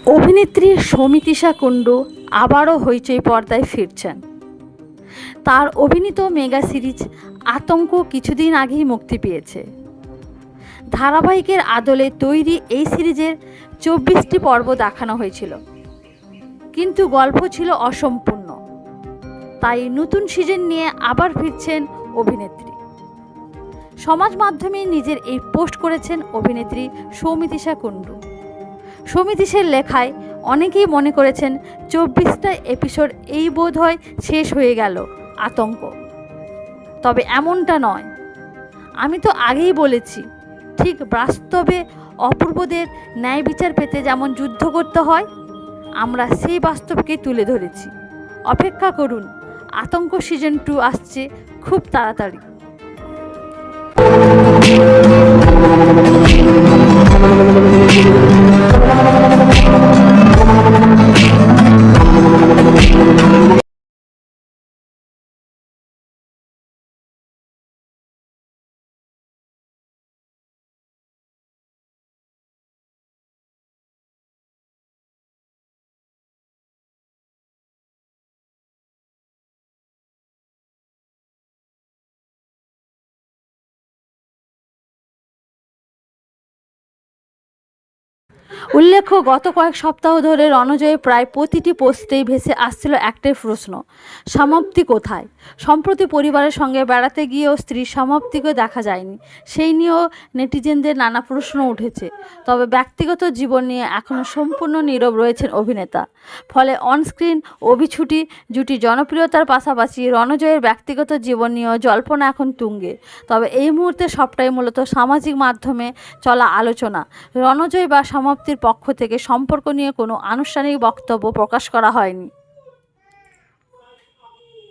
অভিনেত্রী সৌমিত্রিষা কুণ্ডু আবারও হইচই পর্দায় ফিরছেন। তার অভিনীত মেগা সিরিজ আতঙ্ক কিছুদিন আগেই মুক্তি পেয়েছে। ধারাবাহিকের আদলে তৈরি এই সিরিজের 24টি পর্ব দেখানো হয়েছিল, কিন্তু গল্প ছিল অসম্পূর্ণ। তাই নতুন সিজন নিয়ে আবার ফিরছেন অভিনেত্রী। সমাজ মাধ্যমে নিজের এই পোস্ট করেছেন অভিনেত্রী সৌমিত্রিষা কুণ্ডু। সৌমিত্রিষার লেখায় অনেকেই মনে করেছেন 24টা এপিসোড এই বোধ হয় শেষ হয়ে গেল আতঙ্ক। তবে এমনটা নয়। আমি তো আগেই বলেছি, ঠিক বাস্তবে অপূর্বদের ন্যায় বিচার পেতে যেমন যুদ্ধ করতে হয়, আমরা সেই বাস্তবকে তুলে ধরেছি। অপেক্ষা করুন, আতঙ্ক সিজন 2 আসছে খুব তাড়াতাড়ি। উল্লেখ্য, গত কয়েক সপ্তাহ ধরে রণজয়ের প্রায় প্রতিটি পোস্টেই ভেসে আসছিল একটাই প্রশ্ন, সমাপ্তি কোথায়? সম্প্রতি পরিবারের সঙ্গে বেড়াতে গিয়েও স্ত্রী সমাপ্তিকে দেখা যায়নি। সেই নিয়েও নেটিজেনদের নানা প্রশ্ন উঠেছে। তবে ব্যক্তিগত জীবন নিয়ে এখনও সম্পূর্ণ নীরব রয়েছেন অভিনেতা। ফলে অনস্ক্রিন অভিছুটি জুটি জনপ্রিয়তার পাশাপাশি রণজয়ের ব্যক্তিগত জীবন নিয়েও জল্পনা এখন তুঙ্গে। তবে এই মুহূর্তে সবটাই মূলত সামাজিক মাধ্যমে চলা আলোচনা। রণজয় বা সমাপ্তির পক্ষ থেকে সম্পর্ক নিয়ে কোনো আনুষ্ঠানিক বক্তব্য প্রকাশ করা হয়নি।